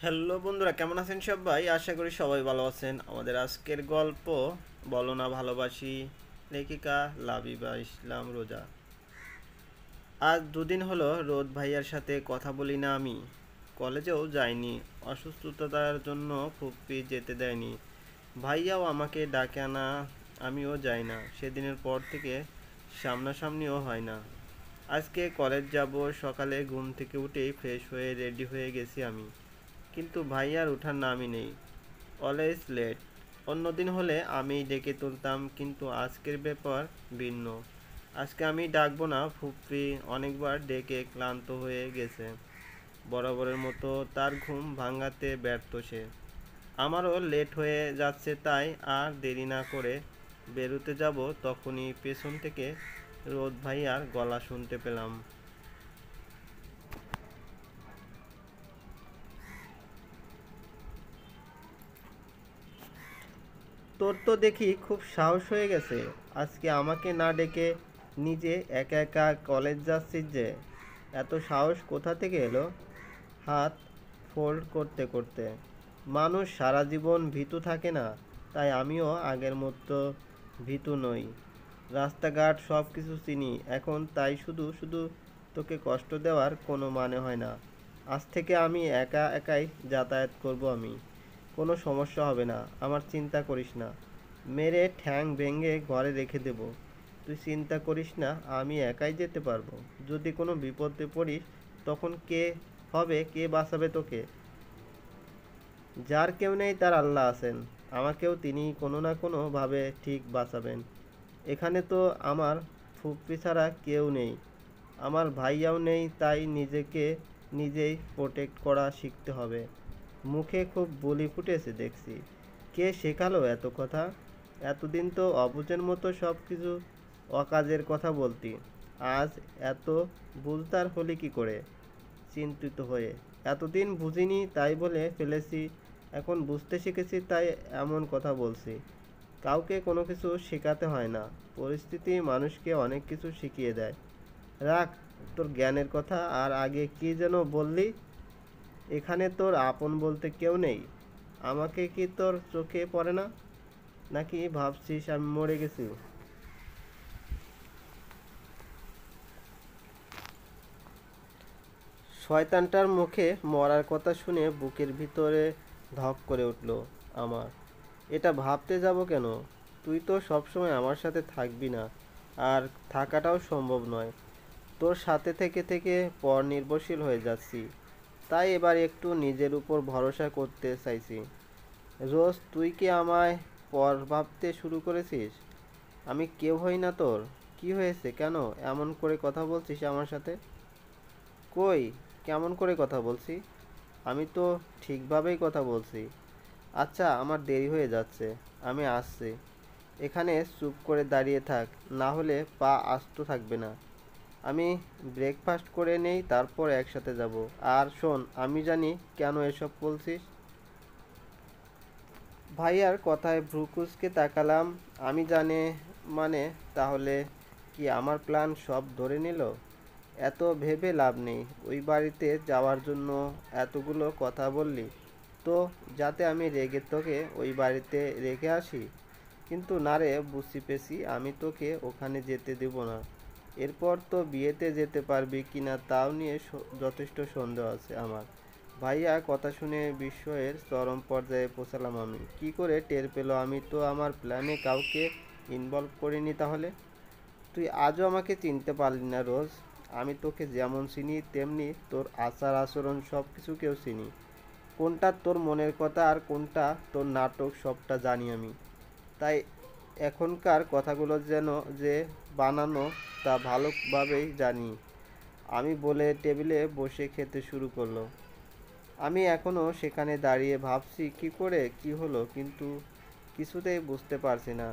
Hello বন্ধুরা, কেমন আছেন সবাই? আশা করি সবাই ভালো আছেন। আমাদের আজকের গল্প বলো না ভালোবাসি, লেখিকা লাবিবা ইসলাম রোজা। আজ দুদিন হলো রোদ ভাইয়ার সাথে কথা বলি না আমি। কলেজেও যাইনি, অসুস্থতার জন্য ফুপ্পি যেতে দেয়নি। ভাইয়াও আমাকে ডাকে না, আমিও যাই না। সেদিনের পর থেকে সামনাসামনিও হয় না। আজকে কলেজ যাব, সকালে ঘুম থেকে উঠেই ফ্রেশ হয়ে রেডি হয়ে গেছি আমি। কিন্তু ভাইয়ার ওঠার নামই নেই, অলওয়েজ লেট। অন্যদিন হলে আমি ডেকে তুলতাম, কিন্তু আজকের ব্যাপার ভিন্ন। আজকে আমি ডাকবো না, ফুপ্পি অনেকবার ডেকে ক্লান্ত হয়ে গেছে। বরাবরের মতো তার ঘুম ভাঙাতে ব্যর্থ সে। আমারও লেট হয়ে যাচ্ছে, তাই আর দেরি না করে বেরোতে যাব। তখনই পেছন থেকে রোদ ভাইয়ার গলা শুনতে পেলাম। তোর তো দেখি খুব সাহস হয়ে গেছে, আজকে আমাকে না ডেকে নিজে একা একা কলেজ যাচ্ছিস যে। এত সাহস কোথা থেকে এলো? হাত ফোল্ড করতে করতে। মানুষ সারা জীবন ভীতু থাকে না, তাই আমিও আগের মতো ভীতু নই। রাস্তাঘাট সব কিছু চিনি এখন, তাই শুধু শুধু তোকে কষ্ট দেওয়ার কোনো মানে হয় না। আজ থেকে আমি একা একাই যাতায়াত করব আমি। কোনো সমস্যা হবে না, আমার চিন্তা করিস না। মেরে ঠ্যাং ভেঙে ঘরে রেখে দেব। তুই চিন্তা করিস না, আমি একাই যেতে পারবো। যদি কোনো বিপদে পড়িস তখন কে হবে, কে বাঁচাবে তোকে? যার কেউ নেই তার আল্লাহ আছেন, আমাকেও তিনি কোনো না কোনো ভাবে ঠিক বাঁচাবেন। এখানে তো আমার ফুপ্পি ছাড়া কেউ নেই, আমার ভাইয়াও নেই, তাই নিজেকে নিজেই প্রোটেক্ট করা শিখতে হবে। মুখে খুব বুলি ফুটেছে দেখছি। কে শেখালো এত কথা? এতদিন তো অবুঝের মতো সব কিছু অকাজের কথা বলতি, আজ এত বুঝদার হলি কি করে? চিন্তিত হয়ে, এতদিন বুঝিনি তাই বলে ফেলেছি, এখন বুঝতে শিখেছি তাই এমন কথা বলছি। কাউকে কোনো কিছু শেখাতে হয় না, পরিস্থিতি মানুষকে অনেক কিছু শিখিয়ে দেয়। রাখ তোর জ্ঞানের কথা, আর আগে কি যেন বললি? এখানে তোর আপন বলতে কেউ নেই? আমাকে কি তোর চোখে পড়ে না, নাকি ভাবছিস আমি মরে গেছি? শয়তানটার মুখে মরার কথা শুনে বুকের ভিতরে ধক করে উঠল আমার। এটা ভাবতে যাব কেন? তুই তো সবসময় আমার সাথে থাকবি না, আর থাকাটাও সম্ভব নয়। তোর সাথে থেকে থেকে পর নির্ভরশীল হয়ে যাচ্ছি, তাই এবার একটু নিজের উপর ভরসা করতে চাইছি। রোজ তুই কি আমায় পর ভাবতে শুরু করেছিস? আমি কেউ হই না তোর? কি হয়েছে, কেন এমন করে কথা বলছিস আমার সাথে? কই, কেমন করে কথা বলছি? আমি তো ঠিকভাবেই কথা বলছি। আচ্ছা, আমার দেরি হয়ে যাচ্ছে, আমি আসছি। এখানে চুপ করে দাঁড়িয়ে থাক, না হলে পা আস্ত থাকবে না। আমি ব্রেকফাস্ট করে নেই, তারপর একসাথে যাব। আর শোন, আমি জানি কেন এসব বলছিস। ভাইয়ার কথায় ভ্রু কুঁচকে তাকালাম। আমি জানে মানে? তাহলে কি আমার প্ল্যান সব ধরে নিল? এত ভেবে লাভ নেই। ওই বাড়িতে যাওয়ার জন্য এতগুলো কথা বললি তো, যাতে আমি রেগে তোকে ওই বাড়িতে রেখে আসি? কিন্তু না রে, বুঝতে পেরেছি, আমি তোকে ওখানে যেতে দেব না। এরপর তো বিয়েতে যেতে পারবি কিনা তাও নিয়ে যথেষ্ট সন্দেহ আছে আমার। ভাইয়া কথা শুনে বিস্ময়ের চরম পর্যায়ে পৌঁছালাম আমি। কি করে টের পেলো? আমি তো আমার প্ল্যানে কাউকে ইনভলভ করিনি তাহলে। তুই আজও আমাকে চিনতে পারলি না রোজ? আমি তোকে যেমন চিনি তেমনি তোর আচার আচরণ সব কিছুকেও চিনি। কোনটা তোর মনের কথা আর কোনটা তোর নাটক সবটা জানি আমি। তাই এখনকার কথাগুলো যেন যে বানানো তা ভালোভাবেই জানি। আমি বলে টেবিলে বসে খেতে শুরু করলো। আমি এখনও সেখানে দাঁড়িয়ে ভাবছি কি করে কি হলো, কিন্তু কিছুতেই বুঝতে পারছি না।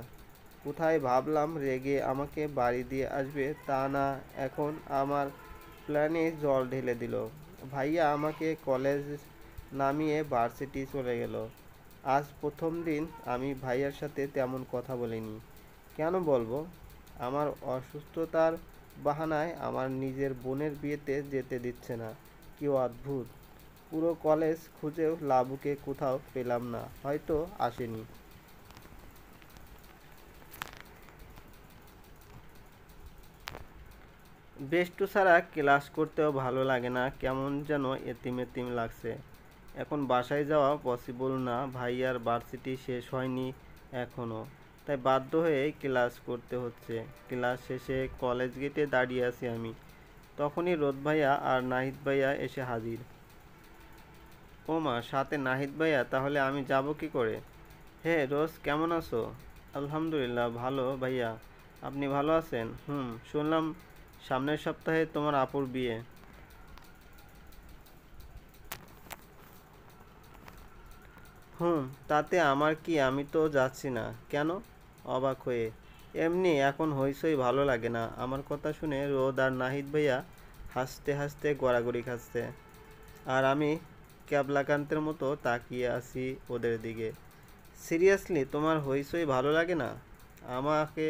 কোথায় ভাবলাম রেগে আমাকে বাড়ি দিয়ে আসবে, তা না, এখন আমার প্ল্যানে জল ঢেলে দিল। ভাইয়া আমাকে কলেজ নামিয়ে ভার্সিটি চলে গেল। আজ প্রথম দিন আমি ভাইয়ার সাথে তেমন কথা বলিনি। কেন বলবো? আমার অসুস্থতার বাহানায় আমার নিজের বোনের বিয়েতে যেতে দিচ্ছে না। কি অদ্ভুত! পুরো কলেজ খুঁজেও লাবুকে কোথাও পেলাম না, হয়তো আসেনি। বেষ্টু ছাড়া ক্লাস করতেও ভালো লাগে না, কেমন যেন এতিম এতিম লাগছে। এখন বাসায় যাওয়া পসিবল না, ভাইয়ার ভার্সিটি শেষ হয়নি এখনও, তাই বাধ্য হয়ে ক্লাস করতে হচ্ছে। ক্লাস শেষে কলেজ গেটে দাঁড়িয়ে আছি আমি, তখনই রোদ ভাইয়া আর নাহিদ ভাইয়া এসে হাজির। ও মা, সাথে নাহিদ ভাইয়া, তাহলে আমি যাব কি করে? হে রোজ, কেমন আছো? আলহামদুলিল্লাহ ভালো ভাইয়া, আপনি ভালো আছেন? শুনলাম সামনের সপ্তাহে তোমার আপুর বিয়ে। হুম, তাতে আমার কি, আমি তো যাচ্ছি না। কেন? অবাক হয়ে। এমনি, এখন হইচই ভালো লাগে না। আমার কথা শুনে রোদ আর নাহিদ ভাইয়া হাসতে হাসতে গড়াগড়ি খাচ্ছে, আর আমি ক্যাবলাকান্তের মতো তাকিয়ে আছি ওদের দিকে। সিরিয়াসলি, তোমার হইচই ভালো লাগে না? আমাকে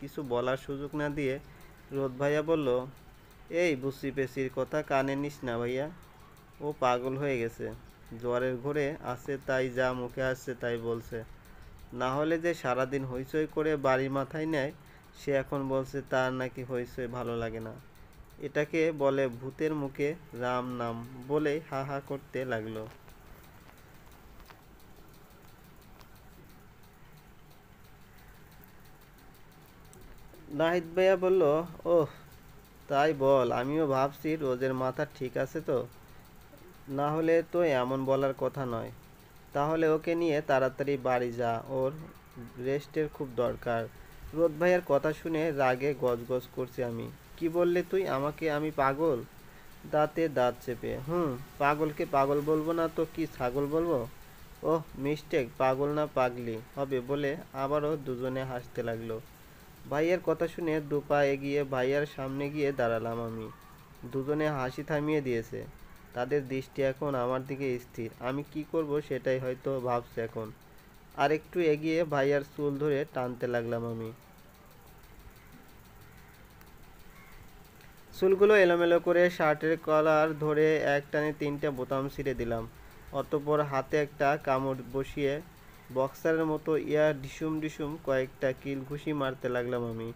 কিছু বলার সুযোগ না দিয়ে রোদ ভাইয়া বলল, এই বুসি পেশির কথা কানে নিস না ভাইয়া, ও পাগল হয়ে গেছে। জ্বরের ঘোরে আছে, তাই যা মুখে আসছে তাই বলছে। না হলে যে সারাদিন হইচই করে বাড়ি মাথায় নেয়, সে এখন বলছে তার নাকি হইচই ভালো লাগে না। এটাকে বলে ভূতের মুখে রাম নাম, বলেই হা হা করতে লাগলো। নাহিদ ভাইয়া বলল, ওহ তাই বল, আমিও ভাবছি রোজের মাথা ঠিক আছে তো, না হলে তো এমন বলার কথা নয়। তাহলে ওকে নিয়ে তাড়াতাড়ি বাড়ি যা, ওর রেস্টের খুব দরকার। রোদ ভাইয়ের কথা শুনে রাগে গজগজ করছি আমি। কি বললি তুই আমাকে, আমি পাগল? দাঁতে দাঁত চেপে, পাগলকে পাগল বলবো না তো কি ছাগল বলবো? ওহ মিস্টেক, পাগল না পাগলি হবে বলে আবারও দুজনে হাসতে লাগলো। ভাইয়ের কথা শুনে দুপা এগিয়ে ভাইয়ার সামনে গিয়ে দাঁড়ালাম আমি। দুজনে হাসি থামিয়ে দিয়েছে, তাদের দৃষ্টি এখন আমার দিকে স্থির। আমি কি করব সেটাই হয়তো ভাবছে এখন। আর একটু এগিয়ে ভাইয়ার চুল ধরে টানতে লাগলাম আমি। চুলগুলো এলোমেলো করে শার্টের কলার ধরে একটানে 3টে বোতাম ছিঁড়ে দিলাম। অতঃপর হাতে একটা কামড় বসিয়ে বক্সারের মতো ইয়ার ডিসুম ডিসুম কয়েকটা কিল ঘুষি মারতে লাগলাম আমি।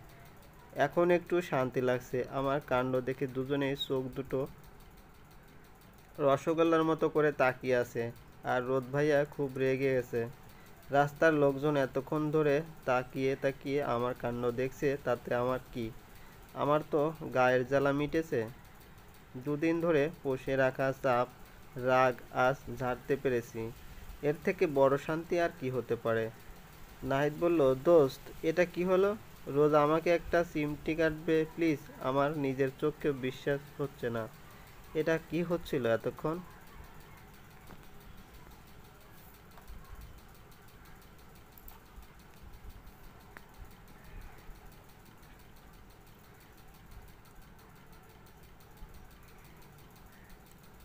এখন একটু শান্তি লাগছে। আমার কাণ্ড দেখে দুজনেই চোখ দুটো রসগোল্লার মতো করে তাকিয়ে আছে। আর রোদ ভাইয়া খুব রেগে গেছে। রাস্তার লোকজন এতক্ষণ ধরে তাকিয়ে তাকিয়ে আমার কাণ্ড দেখছে, তাতে আমার কি? আমার তো গায়ের জ্বালা মিটেছে। দুদিন ধরে পুষে রাখা চাপ, রাগ আজ ঝাড়তে পেরেছি। এর থেকে বড় শান্তি আর কি হতে পারে? নাহিদ বলল, দোস্ত এটা কি হলো? রোজ আমাকে একটা চিমটি কাটবে প্লিজ, আমার নিজের চোখকে বিশ্বাস হচ্ছে না। এটা কি হচ্ছিল এতক্ষণ?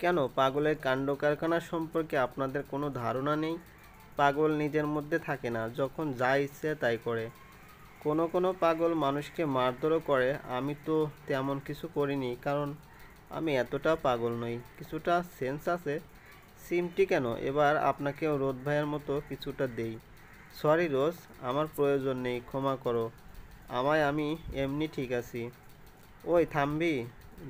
কেন, পাগলের কাণ্ড কারখানা সম্পর্কে আপনাদের কোনো ধারণা নেই? পাগল নিজের মধ্যে থাকে না, যখন যা ইচ্ছে তাই করে। কোনো কোনো পাগল মানুষকে মারধরও করে। আমি তো তেমন কিছু করিনি, কারণ আমি এতটা পাগল নই, কিছুটা সেন্স আছে। সিমটি কেন, এবার আপনাকেও রোদ ভাইয়ের মতো কিছুটা দেই। সরি রোজ, আমার প্রয়োজন নেই, ক্ষমা করো আমায়, আমি এমনি ঠিক আছি। ওই থামবি?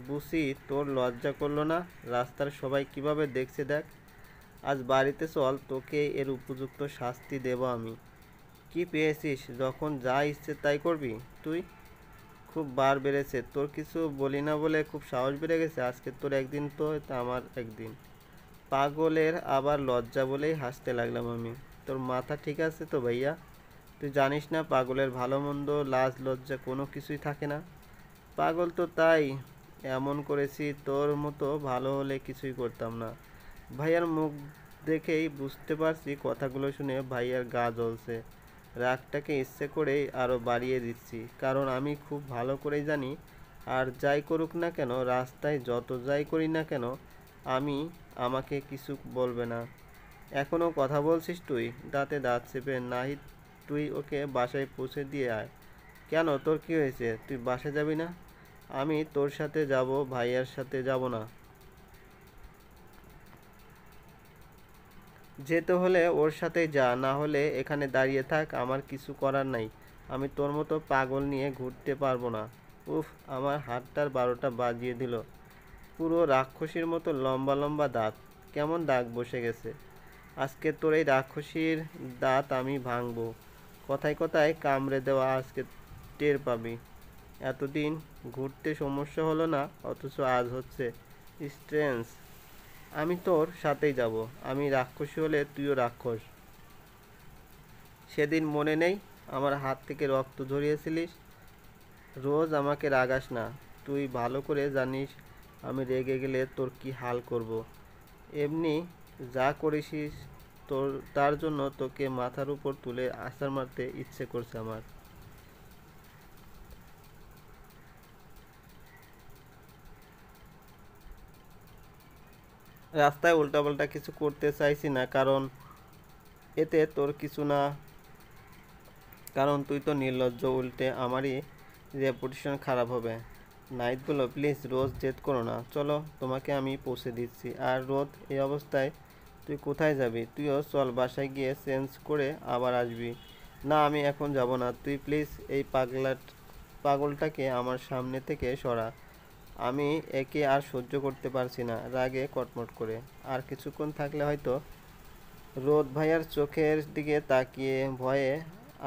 বুঝি তোর লজ্জা করলো না? রাস্তার সবাই কিভাবে দেখছে দেখ। আজ বাড়িতে চল, তোকে এর উপযুক্ত শাস্তি দেব আমি। কি পেয়েছিস যখন যা ইচ্ছে তাই করবি তুই? খুব বার বেড়েছে তোর, কিছু বলি না বলে খুব সাহস বেড়ে গেছে। আজকে তোর একদিন তো এটা আমার একদিন। পাগলের আবার লজ্জা বলেই হাসতে লাগলাম আমি। তোর মাথা ঠিক আছে তো ভাইয়া? তুই জানিস না পাগলের ভালো মন্দ লাজ লজ্জা কোনো কিছুই থাকে না। পাগল তো তাই এমন করেছি, তোর মতো ভালো হলে কিছুই করতাম না। ভাইয়ার মুখ দেখেই বুঝতে পারছি, কথাগুলো শুনে ভাইয়ার গা জ্বলছে। রাগটাকে ইচ্ছে করেই আরও বাড়িয়ে দিচ্ছি, কারণ আমি খুব ভালো করেই জানি, আর যাই করুক না কেন, রাস্তায় যত যাই করি না কেন, আমি আমাকে কিছু বলবে না। এখনও কথা বলছিস তুই? দাঁতে দাঁত চেপে, নাহিদ তুই ওকে বাসায় পৌঁছে দিয়ে আয়। কেন, তোর কি হয়েছে? তুই বাসায় যাবি না? আমি তোর সাথে যাব, ভাইয়ার সাথে যাব না। যেতে হলে ওর সাথেই যা, না হলে এখানে দাঁড়িয়ে থাক, আমার কিছু করার নাই। আমি তোর মতো পাগল নিয়ে ঘুরতে পারবো না। উফ, আমার হাতটার 12টা বাজিয়ে দিল। পুরো রাক্ষসীর মতো লম্বা লম্বা দাঁত, কেমন দাগ বসে গেছে। আজকে তোর এই রাক্ষসীর দাঁত আমি ভাঙবো। কথায় কথায় কামড়ে দেওয়া আজকে টের পাবি। এতদিন ঘুরতে সমস্যা হলো না, অথচ আজ হচ্ছে। স্ট্রেঞ্জ। আমি তোর সাথেই যাব। আমি রাক্ষসী হলে তুইও রাক্ষস। সেদিন মনে নেই আমার হাত থেকে রক্ত ঝরিয়েছিলিস? রোজ আমাকে রাগাস না। তুই ভালো করে জানিস আমি রেগে গেলে তোর কি হাল করব। এমনি যা করেছিস তোর, তার জন্য তোকে মাথার উপর তুলে আছাড় মারতে ইচ্ছে করছে আমার। রাস্তায় উল্টাপাল্টা কিছু করতে চাইছি না, কারণ এতে তোর কিছু না, কারণ তুই তো নির্লজ্জ, উল্টে আমারই রেপুটেশন খারাপ হবে। নাইট বলল, প্লিজ রোজ জেদ করো না, চলো তোমাকে আমি পৌঁছে দিচ্ছি। আর রোদ, এই অবস্থায় তুই কোথায় যাবি? তুইও চল, বাসায় গিয়ে চেঞ্জ করে আবার আসবি। না, আমি এখন যাব না, তুই প্লিজ এই পাগলটাকে আমার সামনে থেকে সরা। আমি একে আর সহ্য করতে পারছি না, রাগে কটমট করে। আর কিছুক্ষণ থাকলে হয়তো। রোদ ভাইয়ার চোখের দিকে তাকিয়ে ভয়ে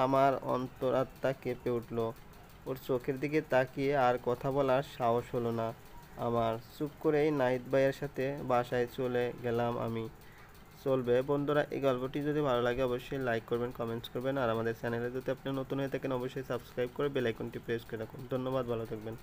আমার অন্তরাত্মা কেঁপে উঠল। ওর চোখের দিকে তাকিয়ে আর কথা বলার সাহস হলো না আমার। চুপ করেই নাহিদ ভাইয়ের সাথে বাসায় চলে গেলাম আমি। চলবে বন্ধুরা, এই গল্পটি যদি ভালো লাগে অবশ্যই লাইক করবেন, কমেন্টস করবেন, আর আমাদের চ্যানেলে যদি আপনি নতুন হয়ে থাকেন অবশ্যই সাবস্ক্রাইব করে বেল আইকনটি প্রেস করে রাখুন। ধন্যবাদ, ভালো থাকবেন।